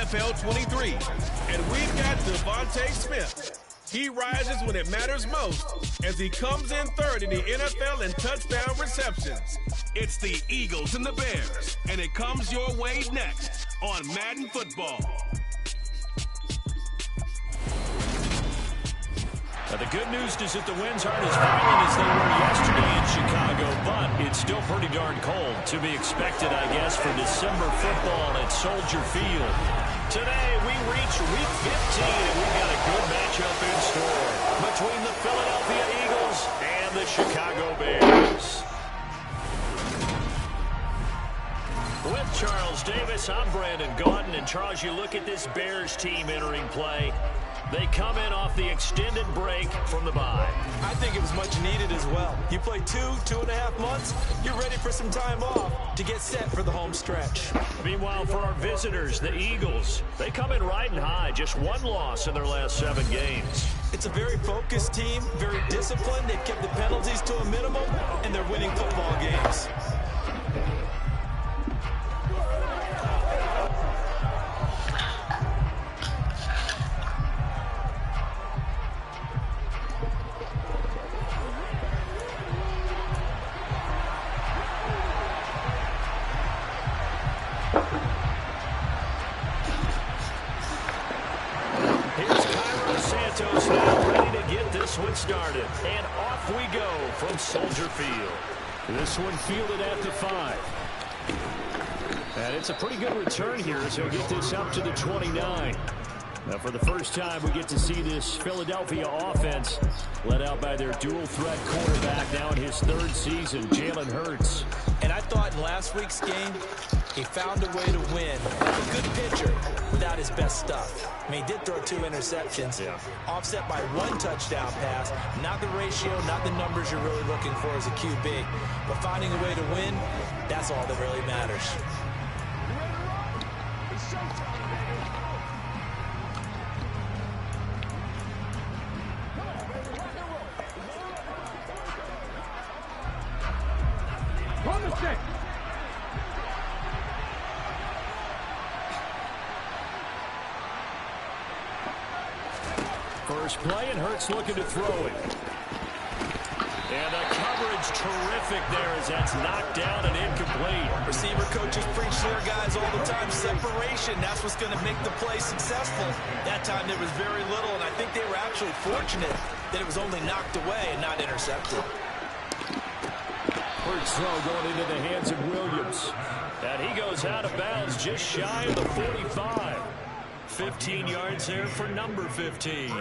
NFL 23. And we've got Devontae Smith. He rises when it matters most as he comes in third in the NFL in touchdown receptions. It's the Eagles and the Bears, and it comes your way next on Madden Football. The good news is that the winds aren't as violent as they were yesterday in Chicago, but it's still pretty darn cold. To be expected, I guess, for December football at Soldier Field. Today, we reach Week 15, and we've got a good matchup in store between the Philadelphia Eagles and the Chicago Bears. With Charles Davis, I'm Brandon Gaudin, and Charles, you look at this Bears team entering play. They come in off the extended break from the bye. I think it was much needed as well. You play 2.5 months, you're ready for some time off to get set for the home stretch. Meanwhile, for our visitors, the Eagles, they come in riding high, just one loss in their last 7 games. It's a very focused team, very disciplined. They've kept the penalties to a minimum, and they're winning football games. Started, and off we go from Soldier Field. This one fielded at the 5. And it's a pretty good return here, so we'll get this up to the 29. Now, for the first time, we get to see this Philadelphia offense led out by their dual-threat quarterback now in his 3rd season, Jalen Hurts. And I thought in last week's game, he found a way to win. A good pitcher without his best stuff. I mean, he did throw 2 interceptions, offset by 1 touchdown pass. Not the ratio, not the numbers you're really looking for as a QB. But finding a way to win, that's all that really matters. First play, and Hurts looking to throw it. And the coverage terrific there as that's knocked down and incomplete. Receiver coaches preach to their guys all the time. Separation, that's what's going to make the play successful. That time there was very little, and I think they were actually fortunate that it was only knocked away and not intercepted. First throw going into the hands of Williams. And he goes out of bounds just shy of the 45. 15 yards there for number 15.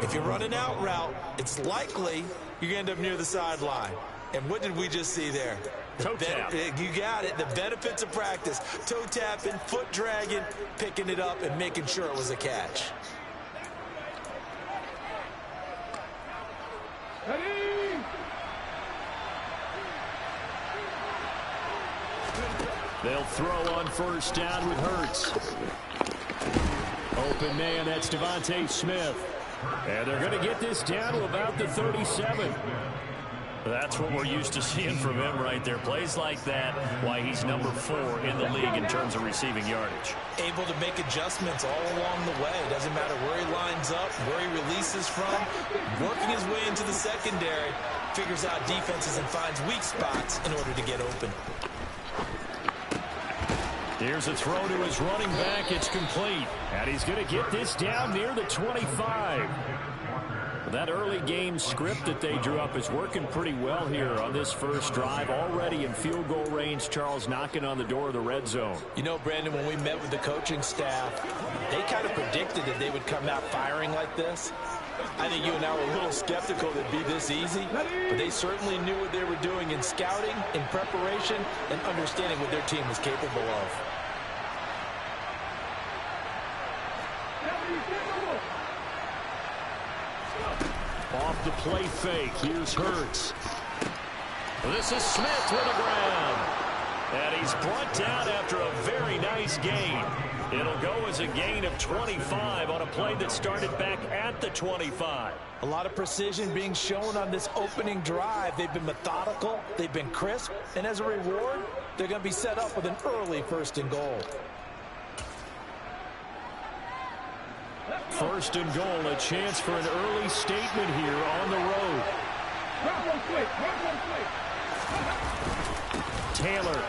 If you're running out route, it's likely you're going to end up near the sideline. And what did we just see there? Toe tap. You got it. The benefits of practice. Toe tapping, foot dragging, picking it up, and making sure it was a catch. They'll throw on first down with Hurts. Open man, that's Devontae Smith. And they're going to get this down to about the 37. That's what we're used to seeing from him right there. Plays like that, why he's number 4 in the league in terms of receiving yardage. Able to make adjustments all along the way. Doesn't matter where he lines up, where he releases from. Working his way into the secondary, figures out defenses and finds weak spots in order to get open. Here's a throw to his running back. It's complete. And he's going to get this down near the 25. That early game script that they drew up is working pretty well here on this first drive. Already in field goal range, Charles knocking on the door of the red zone. You know, Brandon, when we met with the coaching staff, they kind of predicted that they would come out firing like this. I think you and I were a little skeptical that it'd be this easy, but they certainly knew what they were doing in scouting, in preparation, and understanding what their team was capable of. Off the play fake, here's Hurts. This is Smith with a grab. And he's brought down after a very nice gain. It'll go as a gain of 25 on a play that started back at the 25. A lot of precision being shown on this opening drive. They've been methodical, they've been crisp, and as a reward, they're going to be set up with an early 1st and goal. First and goal, a chance for an early statement here on the road. Taylor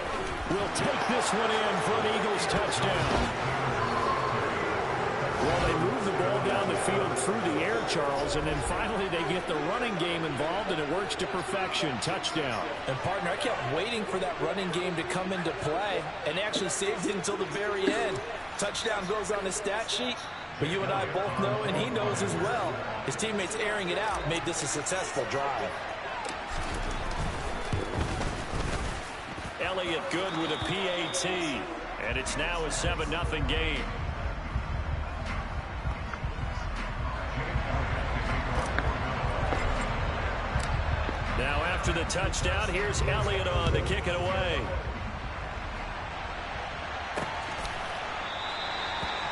will take this one in for an Eagles touchdown. Well, they move the ball down the field through the air, Charles, and then finally they get the running game involved, and it works to perfection. Touchdown. And, partner, I kept waiting for that running game to come into play and actually saved it until the very end. Touchdown goes on his stat sheet, but you and I both know, and he knows as well, his teammates airing it out made this a successful drive. Elliott good with a PAT, and it's now a 7-0 game. Now after the touchdown, here's Elliott on to kick it away.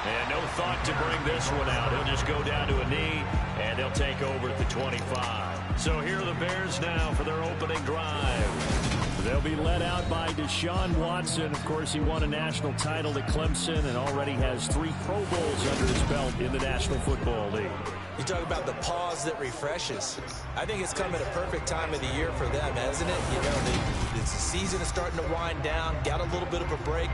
And no thought to bring this one out. He'll just go down to a knee, and he'll take over at the 25. So here are the Bears now for their opening drive. They'll be led out by Deshaun Watson. Of course, he won a national title at Clemson and already has 3 Pro Bowls under his belt in the National Football League. You talk about the pause that refreshes. I think it's come at a perfect time of the year for them, hasn't it? You know, the season is starting to wind down, got a little bit of a break.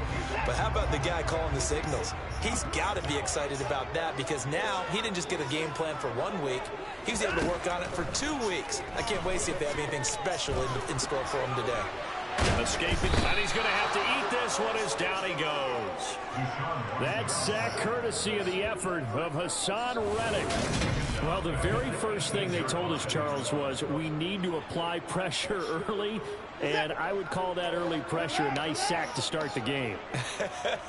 But how about the guy calling the signals? He's got to be excited about that because now he didn't just get a game plan for 1 week. He was able to work on it for 2 weeks. I can't wait to see if they have anything special in store for him today. Escaping, and he's going to have to eat this one as down he goes. That sack courtesy of the effort of Hassan Reddick. Well, the very first thing they told us, Charles, was we need to apply pressure early, and I would call that early pressure a nice sack to start the game.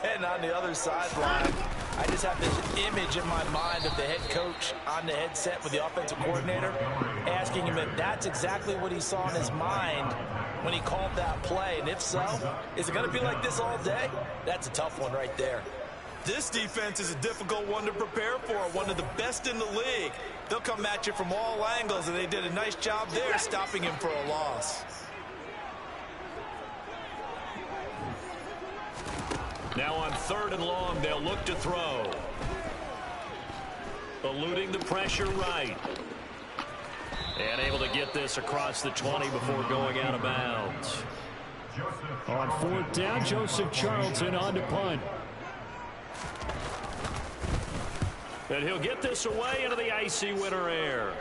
And on the other sideline, I just have this image in my mind of the head coach on the headset with the offensive coordinator asking him if that's exactly what he saw in his mind when he called that play. And if so, is it going to be like this all day? That's a tough one right there. This defense is a difficult one to prepare for, one of the best in the league. They'll come at you from all angles, and they did a nice job there stopping him for a loss. Now on 3rd and long, they'll look to throw. Eluding the pressure right. And able to get this across the 20 before going out of bounds. On 4th down, Joseph Charlton on to punt. And he'll get this away into the icy winter air.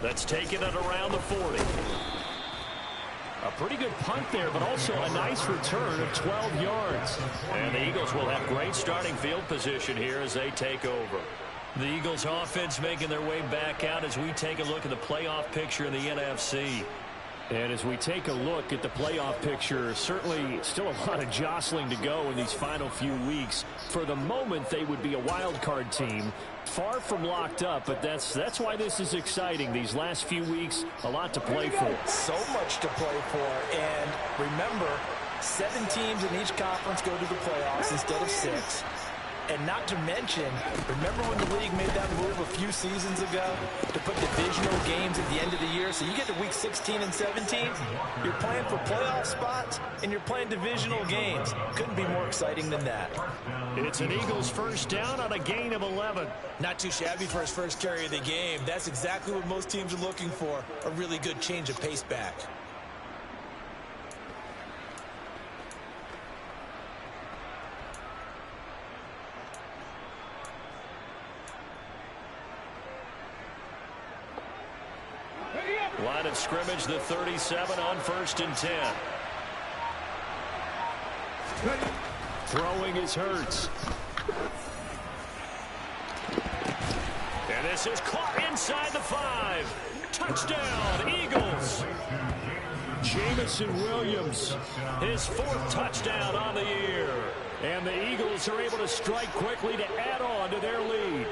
That's taken it around the 40. A pretty good punt there, but also a nice return of 12 yards. And the Eagles will have great starting field position here as they take over. The Eagles offense making their way back out as we take a look at the playoff picture in the NFC. And as we take a look at the playoff picture, certainly still a lot of jostling to go in these final few weeks. For the moment, they would be a wild card team. Far from locked up, but that's why this is exciting. These last few weeks, a lot to play for. So much to play for. And remember, 7 teams in each conference go to the playoffs instead of 6. And not to mention, remember when the league made that move a few seasons ago to put divisional games at the end of the year? So you get to week 16 and 17, you're playing for playoff spots, and you're playing divisional games. Couldn't be more exciting than that. It's an Eagles first down on a gain of 11. Not too shabby for his first carry of the game. That's exactly what most teams are looking for, a really good change of pace back. Line of scrimmage, the 37 on 1st and 10. Throwing is Hurts. And this is caught inside the 5. Touchdown, Eagles. Jameson Williams, his 4th touchdown on the year. And the Eagles are able to strike quickly to add on to their lead.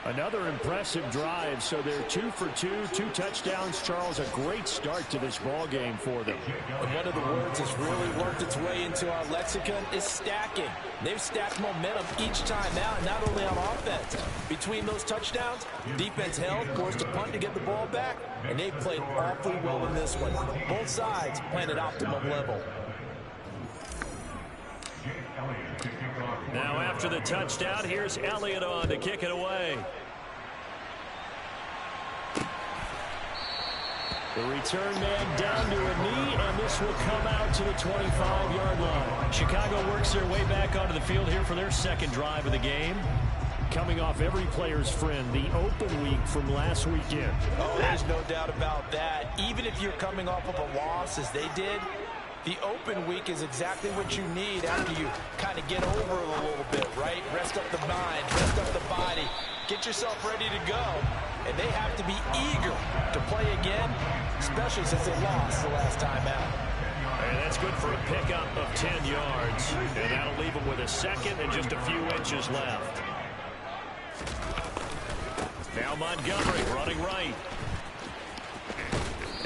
Another impressive drive, so they're 2 for 2, 2 touchdowns. Charles, a great start to this ball game for them. And one of the words that's really worked its way into our lexicon is stacking. They've stacked momentum each time out, not only on offense. Between those touchdowns, defense held, forced a punt to get the ball back, and they've played awfully well in this one. Both sides playing at optimum level. Now after the touchdown, here's Elliott on to kick it away. The return man down to a knee, and this will come out to the 25-yard line. Chicago works their way back onto the field here for their second drive of the game. Coming off every player's friend, the open week from last weekend. Oh, there's no doubt about that. Even if you're coming off of a loss, as they did, the open week is exactly what you need after you kind of get over it a little bit, right? Rest up the mind, rest up the body, get yourself ready to go. And they have to be eager to play again, especially since they lost the last time out. And that's good for a pickup of 10 yards. And that'll leave them with a second and just a few inches left. Now Montgomery running right.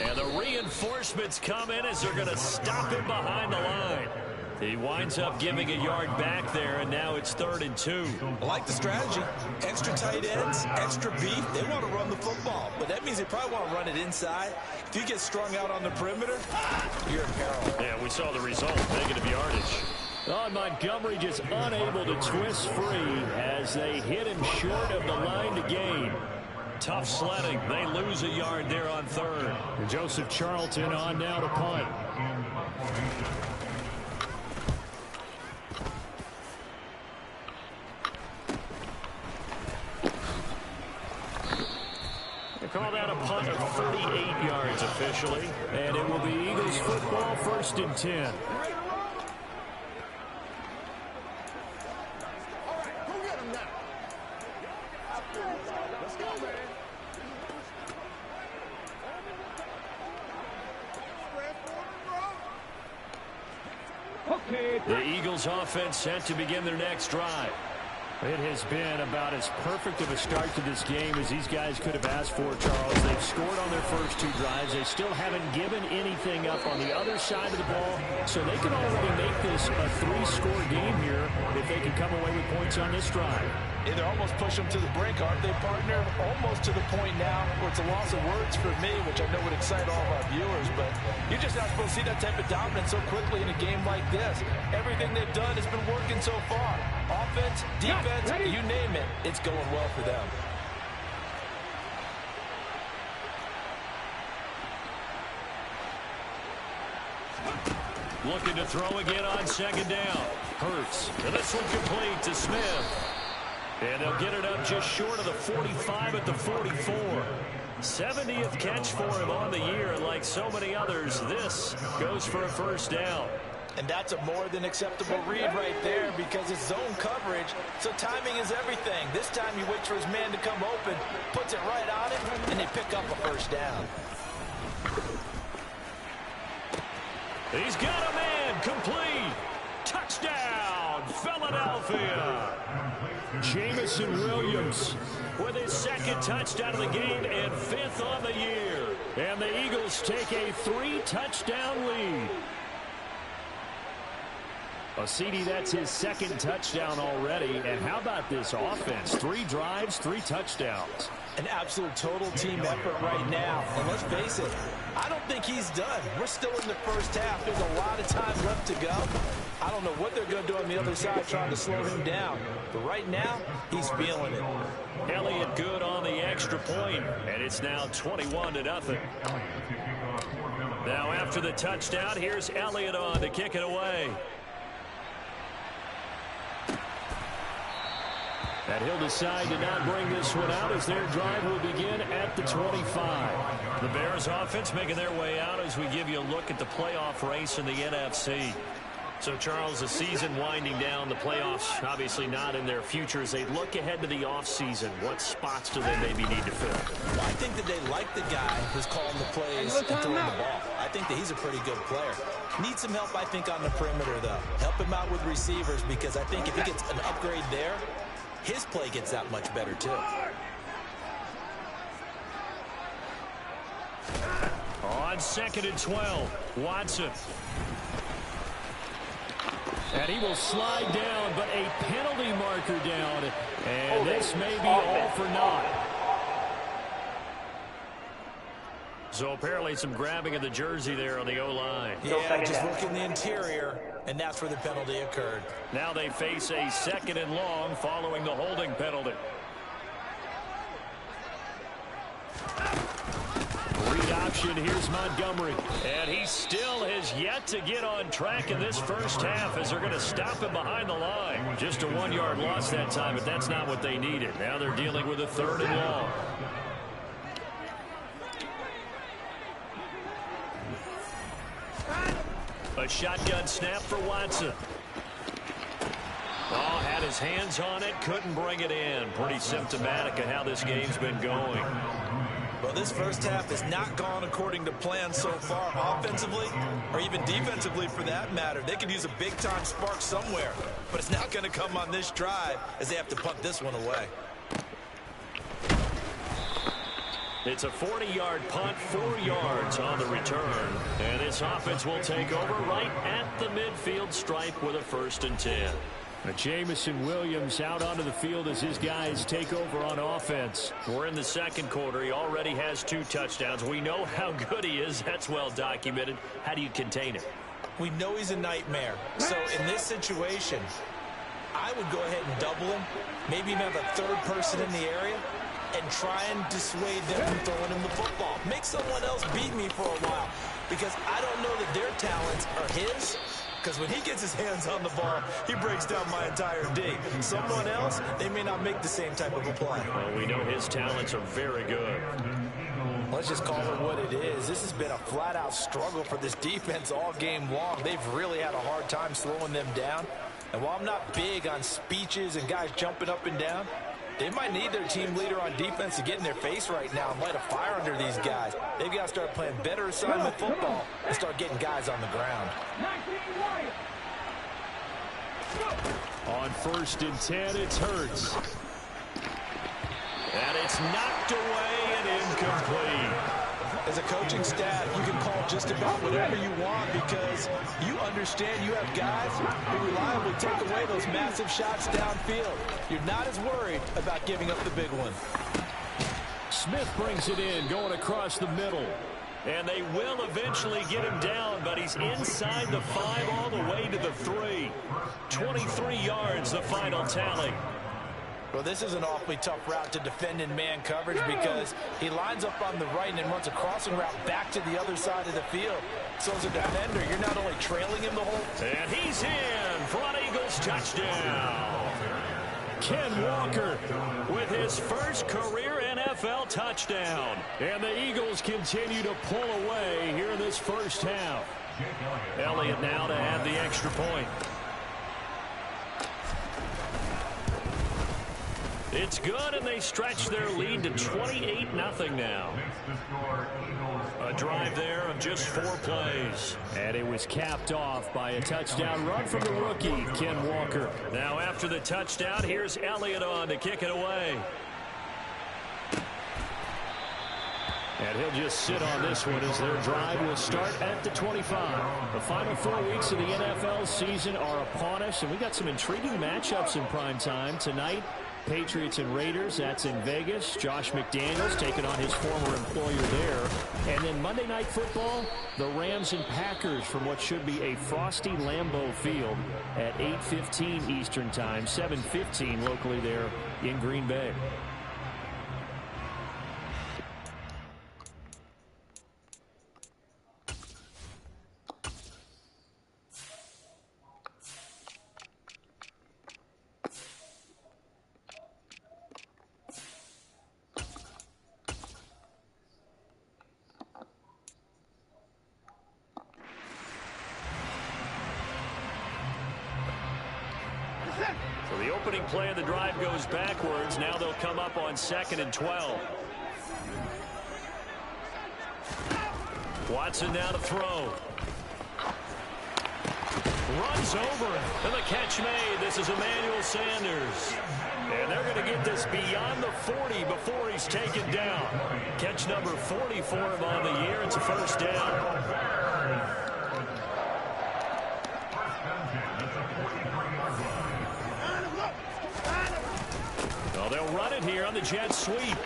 And the reinforcements come in as they're going to stop him behind the line. He winds up giving a yard back there, and now it's 3rd and 2. I like the strategy. Extra tight ends, extra beef. They want to run the football, but that means they probably want to run it inside. If you get strung out on the perimeter, you're in peril. Yeah, we saw the result, negative yardage. Oh, Montgomery just unable to twist free as they hit him short of the line to gain. Tough sledding. They lose a yard there on 3rd. And Joseph Charlton on now to punt. They call that a punt of 38 yards officially. And it will be Eagles football, 1st and 10. The Eagles offense set to begin their next drive. It has been about as perfect of a start to this game as these guys could have asked for, Charles. They've scored on their first 2 drives. They still haven't given anything up on the other side of the ball, so they can already make this a 3-score game here if they can come away with points on this drive. They almost push them to the brink, aren't they, partner? Almost to the point now where it's a loss of words for me, which I know would excite all of our viewers, but you're just not supposed to see that type of dominance so quickly in a game like this. Everything they've done has been working so far. Offense, defense, you name it, it's going well for them. Looking to throw again on 2nd down. Hurts. And this one complete to Smith. And they'll get it up just short of the 45 at the 44. 70th catch for him on the year. And like so many others, this goes for a 1st down. And that's a more than acceptable read right there because it's zone coverage, so timing is everything. This time he waits for his man to come open, puts it right on him, and they pick up a 1st down. He's got a man complete. Touchdown, Philadelphia. Jameson Williams with his 2nd touchdown of the game and 5th on the year. And the Eagles take a 3-touchdown lead. CD, that's his 2nd touchdown already. And how about this offense? 3 drives, 3 touchdowns. An absolute total team effort right now. And let's face it, I don't think he's done. We're still in the first half. There's a lot of time left to go. I don't know what they're going to do on the other side trying to slow him down. But right now, he's feeling it. Elliott good on the extra point, and it's now 21-0. Now after the touchdown, here's Elliott on to kick it away. And he'll decide to not bring this one out as their drive will begin at the 25. The Bears offense making their way out as we give you a look at the playoff race in the NFC. So, Charles, the season winding down, the playoffs obviously not in their future. As they look ahead to the offseason, what spots do they maybe need to fill? Well, I think that they like the guy who's calling the plays and throwing the ball. I think that he's a pretty good player. Needs some help, I think, on the perimeter, though. Help him out with receivers because I think if he gets an upgrade there, his play gets that much better, too. On 2nd and 12, Watson. And he will slide down, but a penalty marker down. And this may be all for naught. So apparently some grabbing of the jersey there on the O-line. Yeah, just working the interior, and that's where the penalty occurred. Now they face a 2nd and long following the holding penalty. Read option, here's Montgomery. And he still has yet to get on track in this first half as they're going to stop him behind the line. Just a 1-yard loss that time, but that's not what they needed. Now they're dealing with a 3rd and long. A shotgun snap for Watson. Oh, had his hands on it, couldn't bring it in. Pretty symptomatic of how this game's been going. Well, this first half has not gone according to plan so far, offensively or even defensively for that matter. They could use a big-time spark somewhere, but it's not going to come on this drive as they have to punt this one away. It's a 40-yard punt, 4 yards on the return. And this offense will take over right at the midfield stripe with a 1st and 10. Jamison Williams out onto the field as his guys take over on offense. We're in the 2nd quarter. He already has 2 touchdowns. We know how good he is. That's well documented. How do you contain it? We know he's a nightmare. So in this situation, I would go ahead and double him, maybe even have a 3rd person in the area, and try and dissuade them from throwing him the football. Make someone else beat me for a while, because I don't know that their talents are his, because when he gets his hands on the ball, he breaks down my entire D. Someone else, they may not make the same type of a play. Well, we know his talents are very good. Let's just call it what it is. This has been a flat-out struggle for this defense all game long. They've really had a hard time slowing them down. And while I'm not big on speeches and guys jumping up and down, they might need their team leader on defense to get in their face right now and light a fire under these guys. They've got to start playing better assignment football and start getting guys on the ground. On 1st and 10, it's Hurts. And it's knocked away and incomplete. As a coaching staff, you can call just about whatever you want because you understand you have guys who reliably take away those massive shots downfield. You're not as worried about giving up the big one. Smith brings it in, going across the middle. And they will eventually get him down, but he's inside the 5 all the way to the 3. 23 yards, the final tally. Well, this is an awfully tough route to defend in man coverage because he lines up on the right and then runs a crossing route back to the other side of the field. So as a defender, you're not only trailing him the whole... And he's in for an Eagles touchdown. Ken Walker with his first career NFL touchdown. And the Eagles continue to pull away here in this first half. Elliott now to add the extra point. It's good, and they stretch their lead to 28-0 now. A drive there of just 4 plays. And it was capped off by a touchdown run from the rookie, Ken Walker. Now after the touchdown, here's Elliott on to kick it away. And he'll just sit on this one as their drive will start at the 25. The final 4 weeks of the NFL season are upon us, and we got some intriguing matchups in prime time tonight. Patriots and Raiders, that's in Vegas. Josh McDaniels taking on his former employer there. And then Monday Night Football, the Rams and Packers from what should be a frosty Lambeau Field at 8:15 Eastern Time, 7:15 locally there in Green Bay. So the opening play of the drive goes backwards. Now they'll come up on 2nd and 12. Watson now to throw. Runs over him. And the catch made. This is Emmanuel Sanders. And they're going to get this beyond the 40 before he's taken down. Catch number 40 for him on the year. It's a first down. Well, they'll run it here on the jet sweep.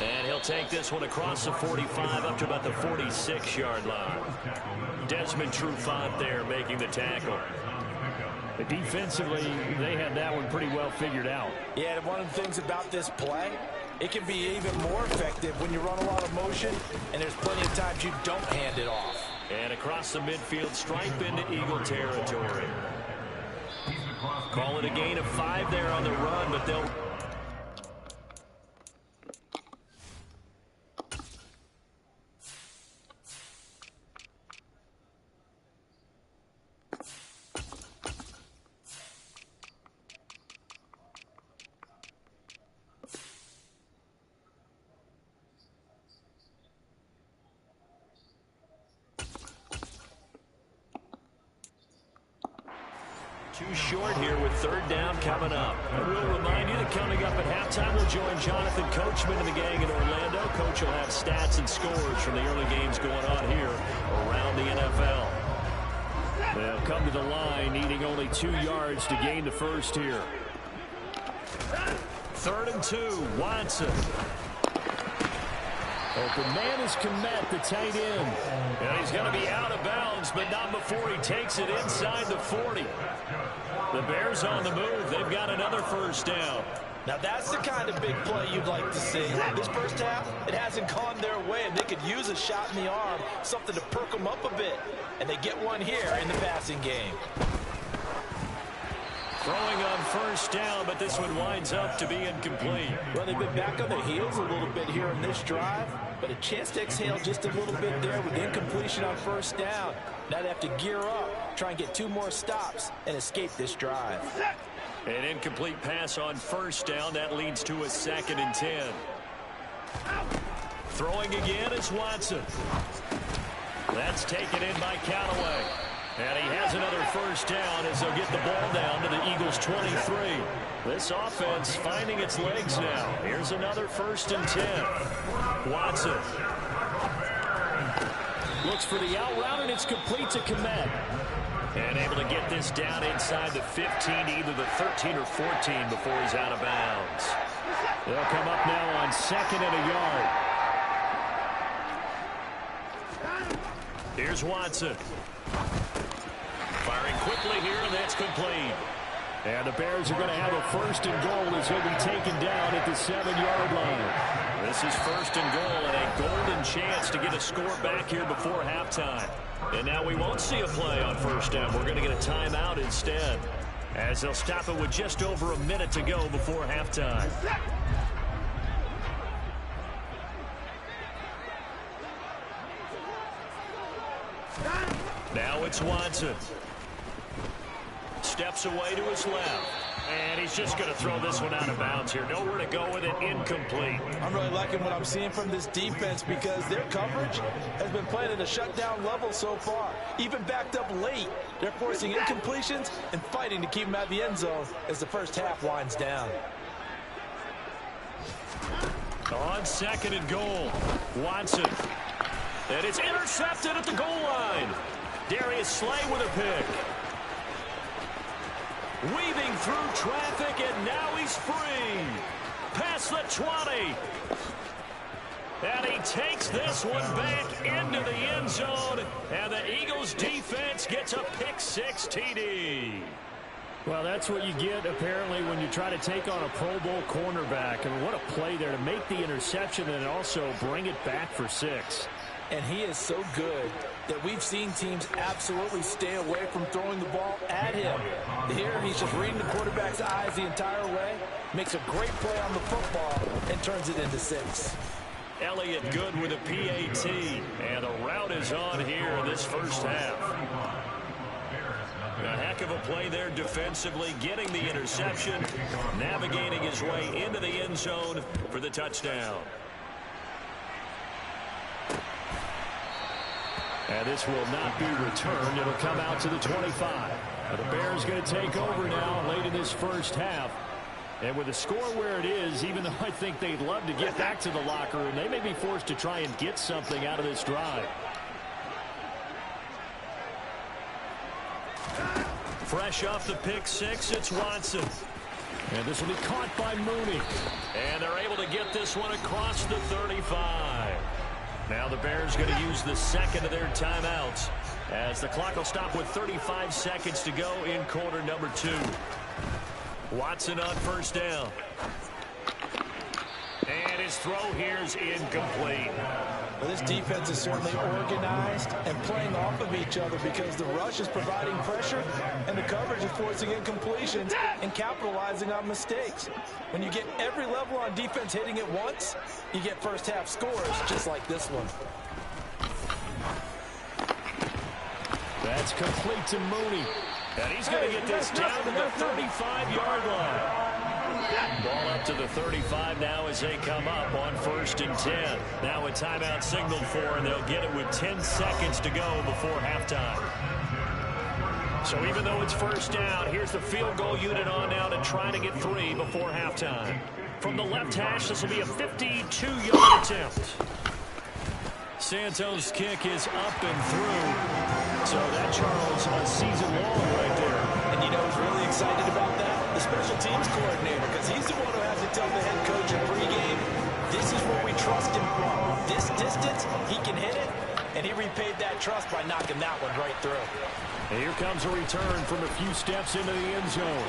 And he'll take this one across the 45 up to about the 46-yard line. Desmond Trufant there making the tackle. But defensively, they had that one pretty well figured out. Yeah, one of the things about this play, it can be even more effective when you run a lot of motion, and there's plenty of times you don't hand it off. And across the midfield, stripe into Eagle territory. Call it a gain of 5 there on the run, but they'll... Too short here with third down coming up. And we'll remind you that coming up at halftime, we'll join Jonathan Coachman and the gang in Orlando. Coach will have stats and scores from the early games going on here around the NFL. They'll come to the line needing only 2 yards to gain the first here. 3rd and 2, Watson. Open man is Kmet, the tight end. And he's going to be out of bounds, but not before he takes it inside the 40. The Bears on the move. They've got another first down. Now that's the kind of big play you'd like to see. This first half, it hasn't gone their way, and they could use a shot in the arm, something to perk them up a bit. And they get one here in the passing game. Throwing on first down, but this one winds up to be incomplete. Well, they've been back on their heels a little bit here in this drive, but a chance to exhale just a little bit there with incompletion on first down. Now they have to gear up, try and get 2 more stops, and escape this drive. An incomplete pass on first down. That leads to a 2nd and 10. Throwing again is Watson. That's taken in by Callaway. And he has another first down as they'll get the ball down to the Eagles' 23. This offense finding its legs now. Here's another 1st and 10. Watson. Looks for the out route, and it's complete to Kmet. And able to get this down inside the 15, either the 13 or 14 before he's out of bounds. They'll come up now on 2nd and a yard. Here's Watson. Firing quickly here, and that's complete. And the Bears are going to have a 1st and goal as he'll be taken down at the 7-yard line. This is 1st and goal and a golden chance to get a score back here before halftime. And now we won't see a play on first down. We're going to get a timeout instead, as they'll stop it with just over a minute to go before halftime. Now it's Watson. Steps away to his left. And he's just going to throw this one out of bounds here. Nowhere to go with it. Incomplete. I'm really liking what I'm seeing from this defense because their coverage has been playing at a shutdown level so far. Even backed up late, they're forcing incompletions and fighting to keep them out of the end zone as the first half winds down. On 2nd and goal, Watson. And it's intercepted at the goal line. Darius Slay with a pick. Weaving through traffic, and now he's free. Past the 20. And he takes this one back into the end zone. And the Eagles defense gets a pick-6 TD. Well, that's what you get, apparently, when you try to take on a Pro Bowl cornerback. I mean, what a play there to make the interception and also bring it back for 6. And he is so good that we've seen teams absolutely stay away from throwing the ball at him. Here, he's just reading the quarterback's eyes the entire way, makes a great play on the football, and turns it into 6. Elliott Good with a PAT, and the route is on here in this first half. A heck of a play there defensively, getting the interception, navigating his way into the end zone for the touchdown. And this will not be returned. It'll come out to the 25. The Bears going to take over now late in this first half. And with the score where it is, even though I think they'd love to get back to the locker room, they may be forced to try and get something out of this drive. Fresh off the pick-6, it's Watson. And this will be caught by Mooney. And they're able to get this one across the 35. Now the Bears going to use the second of their timeouts as the clock will stop with 35 seconds to go in quarter number 2. Watson on first down. And his throw here is incomplete. Well, this defense is certainly organized and playing off of each other because the rush is providing pressure and the coverage is forcing incompletions and capitalizing on mistakes. When you get every level on defense hitting it once, you get first half scores just like this one. That's complete to Mooney. And he's going to get this down to the 35-yard line. Ball up to the 35 now as they come up on 1st and 10. Now a timeout signaled for, and they'll get it with 10 seconds to go before halftime. So even though it's first down, here's the field goal unit on now to try to get 3 before halftime. From the left hash, this will be a 52-yard attempt. Santos' kick is up and through. So that, Charles, a season long right there. And you know who's really excited about that? The special teams coordinator, because he's the one who has to tell the head coach in pregame, this is what we trust him from. This distance, he can hit it, and he repaid that trust by knocking that one right through. And here comes a return from a few steps into the end zone.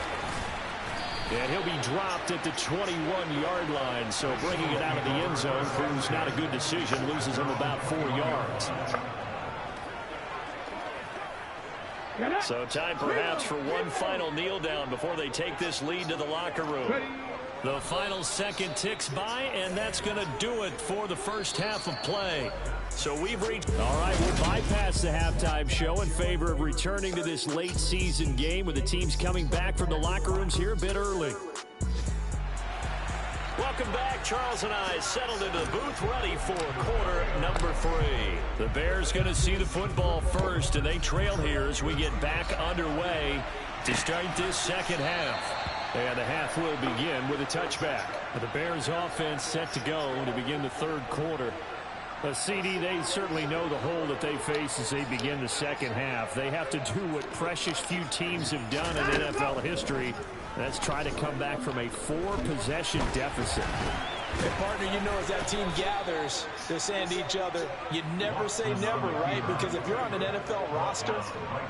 And he'll be dropped at the 21-yard line, so bringing it out of the end zone proves not a good decision, loses him about 4 yards. So time perhaps for one final kneel down before they take this lead to the locker room. The final second ticks by, and that's going to do it for the first half of play. So we've reached... All right, we'll bypass the halftime show in favor of returning to this late season game with the teams coming back from the locker rooms here a bit early. Welcome back. Charles and I settled into the booth ready for quarter number 3. The Bears going to see the football first, and they trail here as we get back underway to start this second half. And the half will begin with a touchback. The Bears offense set to go to begin the third quarter. CD, they certainly know the hole that they face as they begin the second half. They have to do what precious few teams have done in NFL history. That's try to come back from a 4-possession deficit. And partner, you know, as that team gathers, they're saying to each other, you never say never, right? Because if you're on an NFL roster,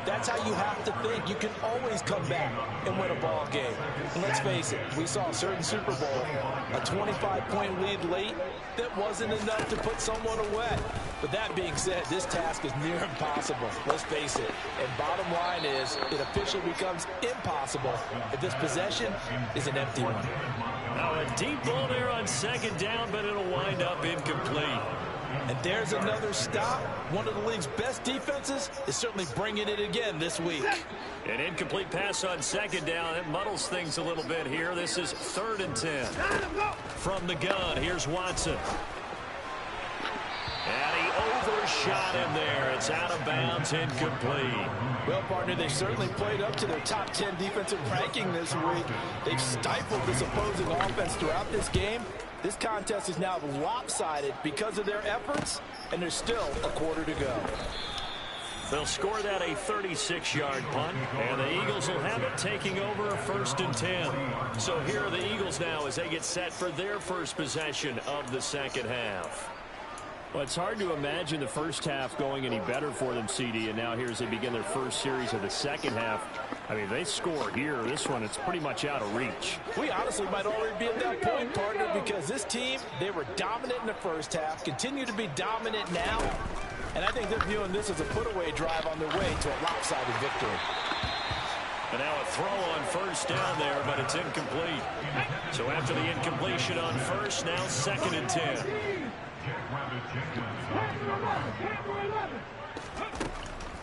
that's how you have to think. You can always come back and win a ball game. And let's face it, we saw a certain Super Bowl, a 25-point lead late that wasn't enough to put someone away. But that being said, this task is near impossible. Let's face it. And bottom line is, it officially becomes impossible if this possession is an empty one. Now a deep ball there on second down, but it'll wind up incomplete. And there's another stop. One of the league's best defenses is certainly bringing it again this week. An incomplete pass on second down. It muddles things a little bit here. This is 3rd and 10. From the gun, here's Watson. And he overshot him there. It's out of bounds, incomplete. Well, partner, they certainly played up to their top 10 defensive ranking this week. They've stifled this opposing offense throughout this game. This contest is now lopsided because of their efforts, and there's still a quarter to go. They'll score that a 36-yard punt, and the Eagles will have it taking over a 1st and 10. So here are the Eagles now as they get set for their first possession of the second half. Well, it's hard to imagine the first half going any better for them, CD, and now here as they begin their first series of the second half. I mean, they score here. This one, it's pretty much out of reach. We honestly might already be at that point, partner, because this team, they were dominant in the first half, continue to be dominant now, and I think they're viewing this as a put-away drive on their way to a lopsided victory. And now a throw on first down there, but it's incomplete. So after the incompletion on first, now 2nd and 10.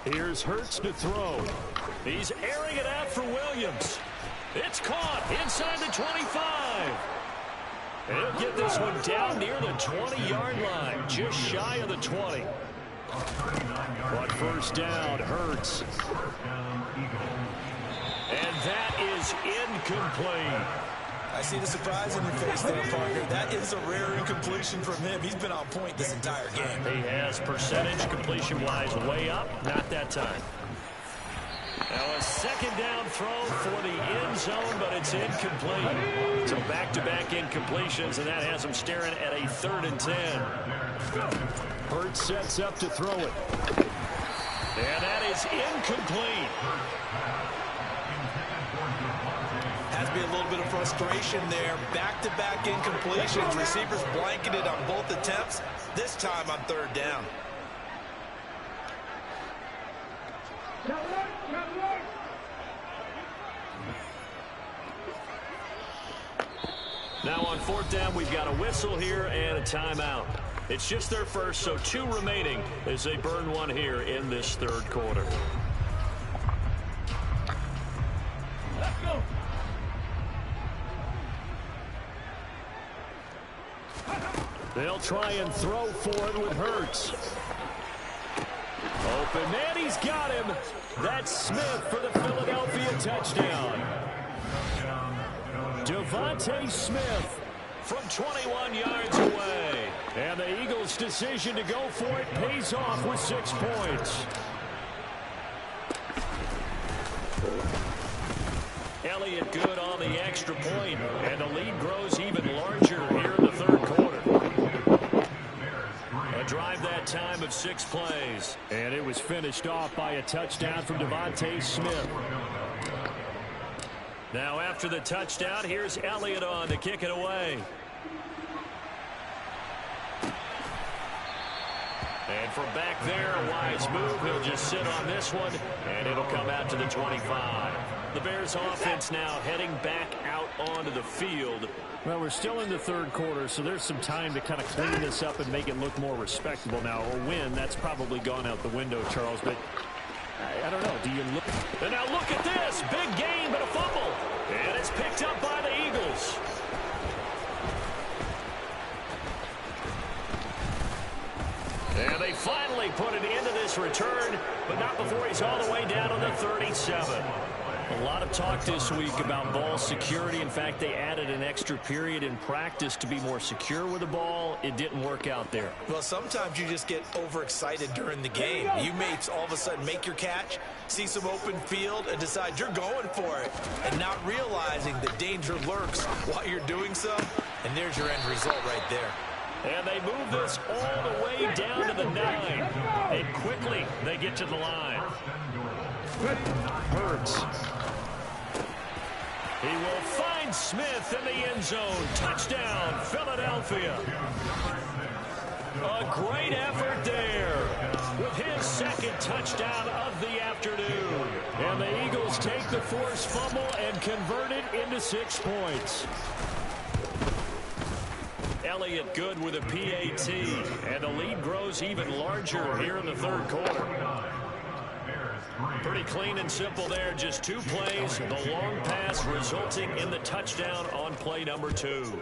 Here's Hurts to throw. He's airing it out for Williams. It's caught inside the 25. And he'll get this one down near the 20-yard line, just shy of the 20. But first down, Hurts. And that is incomplete. I see the surprise in your face there, partner. That is a rare incompletion from him. He's been on point this entire game. He has percentage completion-wise way up. Not that time. Now a second down throw for the end zone, but it's incomplete. So back-to-back incompletions, and that has them staring at a 3rd and 10. Hurts sets up to throw it. And that is incomplete. Has to be a little bit of frustration there. Back-to-back incompletions. Receivers blanketed on both attempts, this time on 3rd down. Now on 4th down, we've got a whistle here and a timeout. It's just their first, so 2 remaining as they burn one here in this 3rd quarter. Let's go. They'll try and throw for it with Hurts. Open man, he's got him. That's Smith for the Philadelphia touchdown. Devontae Smith from 21 yards away. And the Eagles' decision to go for it pays off with 6 points. Elliott good on the extra point, and the lead grows even larger here in the 3rd quarter. A drive that time of 6 plays. And it was finished off by a touchdown from Devontae Smith. Now after the touchdown, here's Elliott on to kick it away. And from back there, a wise move. He'll just sit on this one, and it'll come out to the 25. The Bears offense now heading back out onto the field. Well, we're still in the 3rd quarter, so there's some time to kind of clean this up and make it look more respectable now. A win, that's probably gone out the window, Charles, but I don't know. Do you look? And now look at this. Big gain, but a fumble. And it's picked up by the Eagles. And they finally put it into this return, but not before he's all the way down on the 37. A lot of talk this week about ball security. In fact, they added an extra period in practice to be more secure with the ball. It didn't work out there. Well, sometimes you just get overexcited during the game. You may all of a sudden make your catch, see some open field, and decide you're going for it, and not realizing that danger lurks while you're doing so. And there's your end result right there. And they move this all the way down to the 9. And quickly they get to the line. Hurts. He will find Smith in the end zone. Touchdown, Philadelphia. A great effort there with his 2nd touchdown of the afternoon. And the Eagles take the forced fumble and convert it into 6 points. Elliott good with a PAT, and the lead grows even larger here in the 3rd quarter. Pretty clean and simple there, just 2 plays, the long pass resulting in the touchdown on play number 2.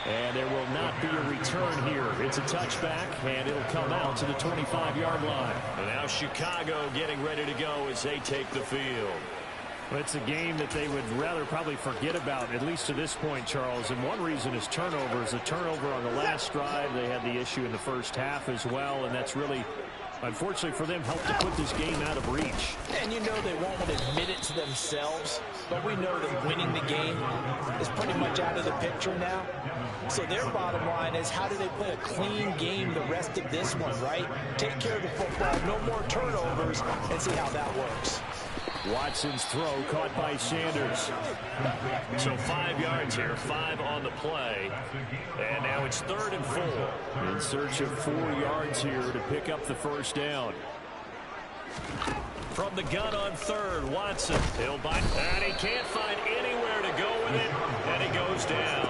And there will not be a return here. It's a touchback, and it'll come out to the 25-yard line. And now Chicago getting ready to go as they take the field. Well, it's a game that they would rather probably forget about, at least to this point, Charles. And one reason is turnovers. A turnover on the last drive. They had the issue in the first half as well, and that's really, unfortunately for them, helped to put this game out of reach. And you know they won't admit it to themselves, but we know that winning the game is pretty much out of the picture now. So their bottom line is, how do they play a clean game the rest of this one, right? Take care of the football, no more turnovers, and see how that works. Watson's throw caught by Sanders. So 5 yards here, 5 on the play. And now it's 3rd and 4. In search of 4 yards here to pick up the first down. From the gun on 3rd, Watson. He'll bite, and he can't find anywhere to go with it, and he goes down.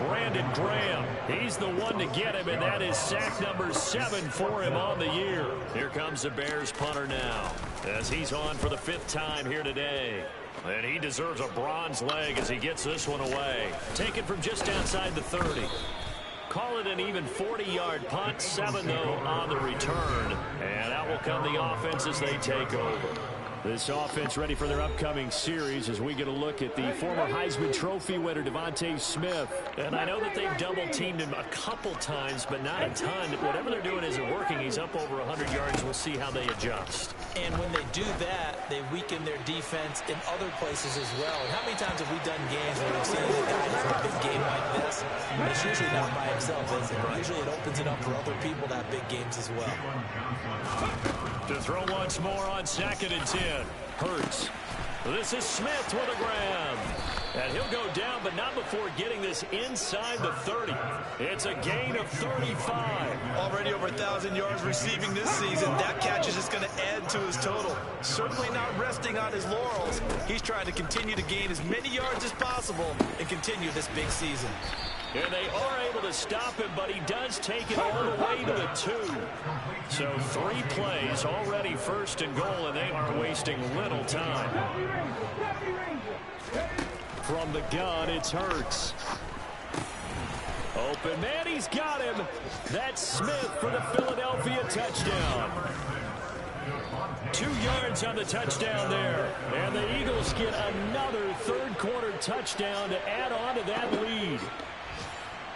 Brandon Graham, he's the one to get him, and that is sack number 7 for him on the year. Here comes the Bears punter now, as he's on for the 5th time here today. And he deserves a bronze leg as he gets this one away. Taken from just outside the 30. Call it an even 40-yard punt, 7 though on the return. And out will come the offense as they take over. This offense ready for their upcoming series as we get a look at the former Heisman Trophy winner, DeVonta Smith. And I know that they've double-teamed him a couple times, but not a ton. Whatever they're doing isn't working. He's up over 100 yards. We'll see how they adjust. And when they do that, they weaken their defense in other places as well. And how many times have we done games where we've seen the guy has a big game like this? It's usually not by himself, is it? Usually it opens it up for other people to have big games as well. To throw once more on 2nd and 10. Hurts. This is Smith with a grab. And he'll go down, but not before getting this inside the 30. It's a gain of 35. Already over 1,000 yards receiving this season. That catch is just going to add to his total. Certainly not resting on his laurels. He's trying to continue to gain as many yards as possible and continue this big season. And they are able to stop him, but he does take it all the way to the 2. So 3 plays already 1st and goal, and they are wasting little time. From the gun, it's Hurts. Open man, he's got him. That's Smith for the Philadelphia touchdown. 2 yards on the touchdown there. And the Eagles get another third-quarter touchdown to add on to that lead.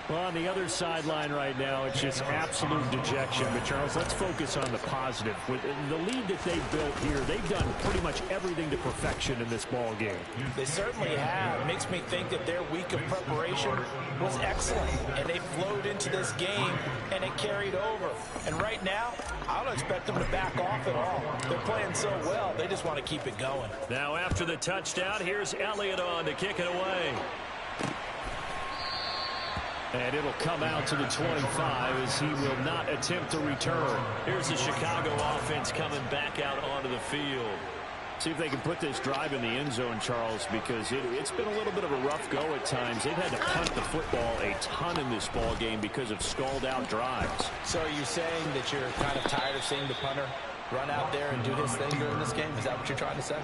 Well, on the other sideline right now, it's just absolute dejection. But, Charles, let's focus on the positive. With the lead that they built here, they've done pretty much everything to perfection in this ball game. They certainly have. It makes me think that their week of preparation was excellent. And they flowed into this game, and it carried over. And right now, I don't expect them to back off at all. They're playing so well, they just want to keep it going. Now, after the touchdown, here's Elliott on to kick it away. And it'll come out to the 25 as he will not attempt to return. Here's the Chicago offense coming back out onto the field. See if they can put this drive in the end zone, Charles, because it's been a little bit of a rough go at times. They've had to punt the football a ton in this ball game because of stalled-out drives. So are you saying that you're kind of tired of seeing the punter run out there and do his thing during this game? Is that what you're trying to say?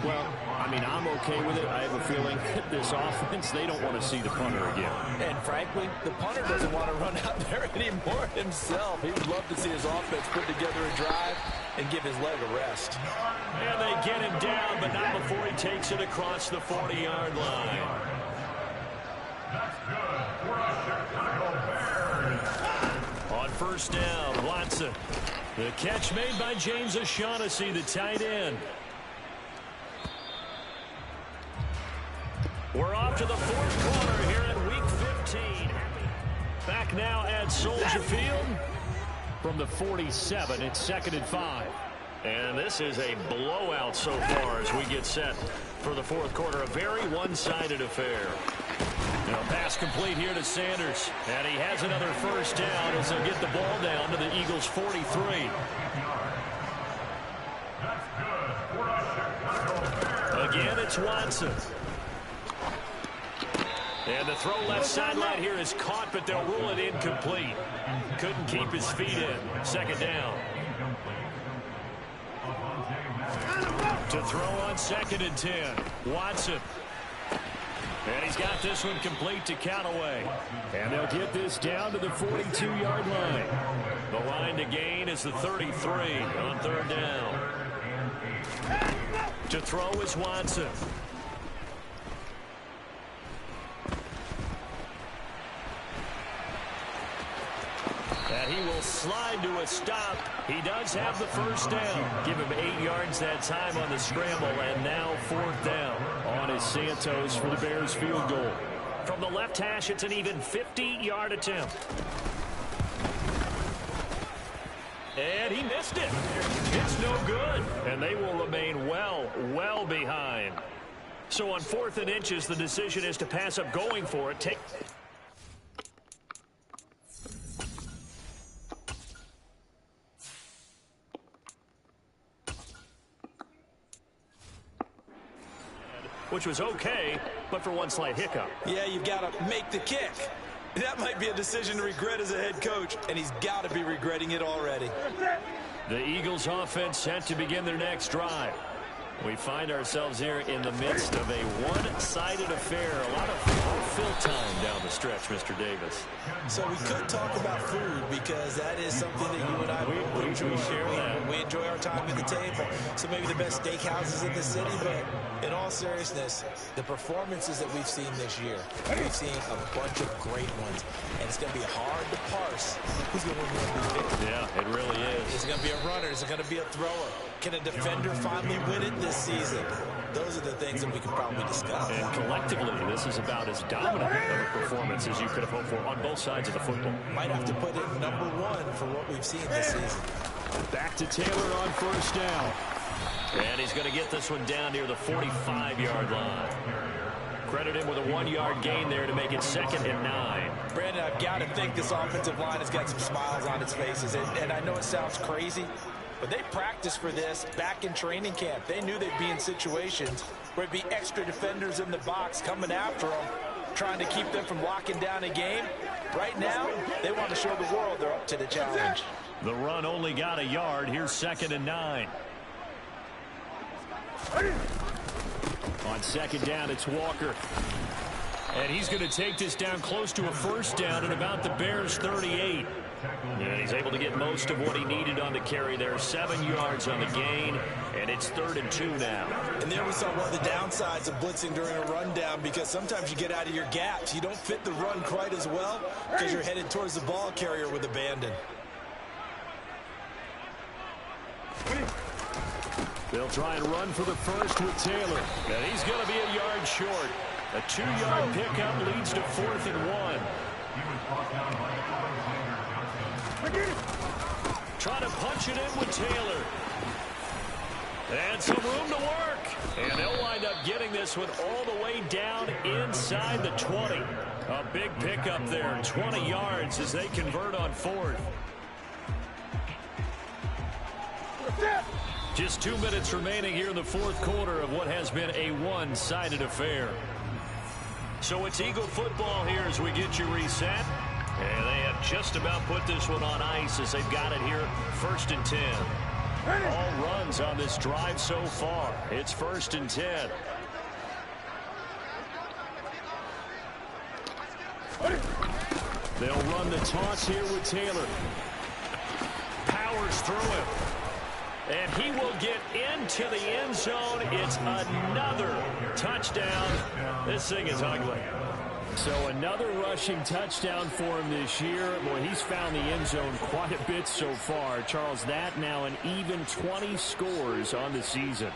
Well, I mean, I'm okay with it. I have a feeling this offense, they don't want to see the punter again. And frankly, the punter doesn't want to run out there anymore himself. He would love to see his offense put together a drive and give his leg a rest. And they get him down, but not before he takes it across the 40-yard line. On 1st down, Watson. The catch made by James O'Shaughnessy, the tight end. We're off to the 4th quarter here at Week 15. Back now at Soldier Field. From the 47, it's 2nd and 5. And this is a blowout so far as we get set for the 4th quarter. A very one-sided affair. Now, pass complete here to Sanders. And he has another 1st down as they'll get the ball down to the Eagles' 43. Again, it's Watson. And the throw left sideline here is caught, but they'll rule it incomplete. Couldn't keep his feet in. 2nd down. To throw on 2nd and 10. Watson. And he's got this one complete to Callaway. And they'll get this down to the 42-yard line. The line to gain is the 33 on 3rd down. To throw is Watson. And he will slide to a stop. He does have the 1st down. Give him 8 yards that time on the scramble, and now 4th down. On is Santos for the Bears field goal. From the left hash, it's an even 50-yard attempt. And he missed it. It's no good. And they will remain well behind. So on 4th and inches, the decision is to pass up going for it. Which was okay, but for one slight hiccup. Yeah, you've got to make the kick. That might be a decision to regret as a head coach, and he's got to be regretting it already. The Eagles offense set to begin their next drive. We find ourselves here in the midst of a one-sided affair. A lot of fill time down the stretch, Mr. Davis. So we could talk about food because that is something that you and I we share that. We enjoy our time at the table. So maybe the best steakhouses in the city, but in all seriousness, the performances that we've seen this year, we've seen a bunch of great ones. And it's going to be hard to parse who's going to win one of these games. Yeah, it really is. Is it going to be a runner? Is it going to be a thrower? Can a defender finally win it this season? Those are the things that we can probably discuss. And collectively, this is about as dominant of a performance as you could have hoped for on both sides of the football. Might have to put it #1 for what we've seen this season. Back to Taylor on first down. And he's going to get this one down near the 45-yard line. Credit him with a 1-yard gain there to make it 2nd and 9. Brandon, I've got to think this offensive line has got some smiles on its faces. And I know it sounds crazy, but they practiced for this back in training camp. They knew they'd be in situations where it'd be extra defenders in the box coming after them, trying to keep them from locking down a game. Right now, they want to show the world they're up to the challenge. The run only got a yard. Here's 2nd and 9. On 2nd down, it's Walker. And he's going to take this down close to a first down at about the Bears' 38. And he's able to get most of what he needed on the carry there. 7 yards on the gain, and it's 3rd and 2 now. And there we saw one of the downsides of blitzing during a rundown, because sometimes you get out of your gaps. You don't fit the run quite as well because you're headed towards the ball carrier with abandon. They'll try and run for the first with Taylor. And he's going to be a yard short. A 2-yard pickup leads to 4th and 1. Trying to punch it in with Taylor. And some room to work. And they'll wind up getting this one all the way down inside the 20. A big pickup there, 20 yards as they convert on 4th. Just 2 minutes remaining here in the 4th quarter of what has been a one-sided affair. So it's Eagle football here as we get you reset. And they have just about put this one on ice as they've got it here 1st and 10. All runs on this drive so far. It's 1st and 10. They'll run the toss here with Taylor. Powers through him. And he will get into the end zone. It's another touchdown. This thing is ugly. So another rushing touchdown for him this year. Boy, he's found the end zone quite a bit so far. Charles, that now an even 20 scores on the season.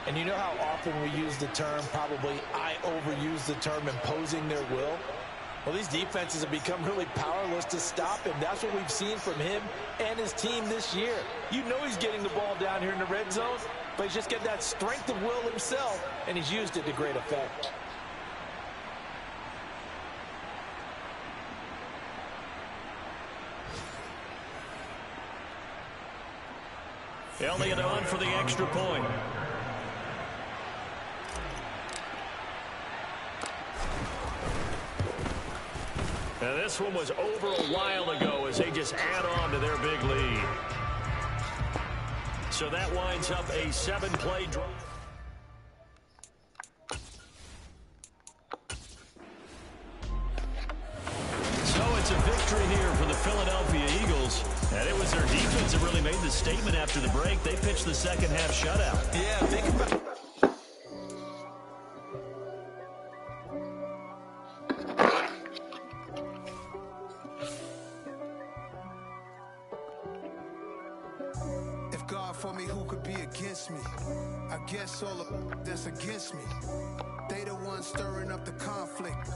And you know how often we use the term, probably I overuse the term, imposing their will? Well, these defenses have become really powerless to stop him. That's what we've seen from him and his team this year. You know he's getting the ball down here in the red zone, but he's just got that strength of will himself, and he's used it to great effect. Elliott on for the extra point. Now this one was over a while ago as they just add on to their big lead. So that winds up a 7-play drive. So it's a victory here for the Philadelphia Eagles. And it was their defense that really made the statement after the break. They pitched the second half shutout. Yeah, think about it. If God for me, who could be against me? I guess all of that's against me. They the ones stirring up the conflict.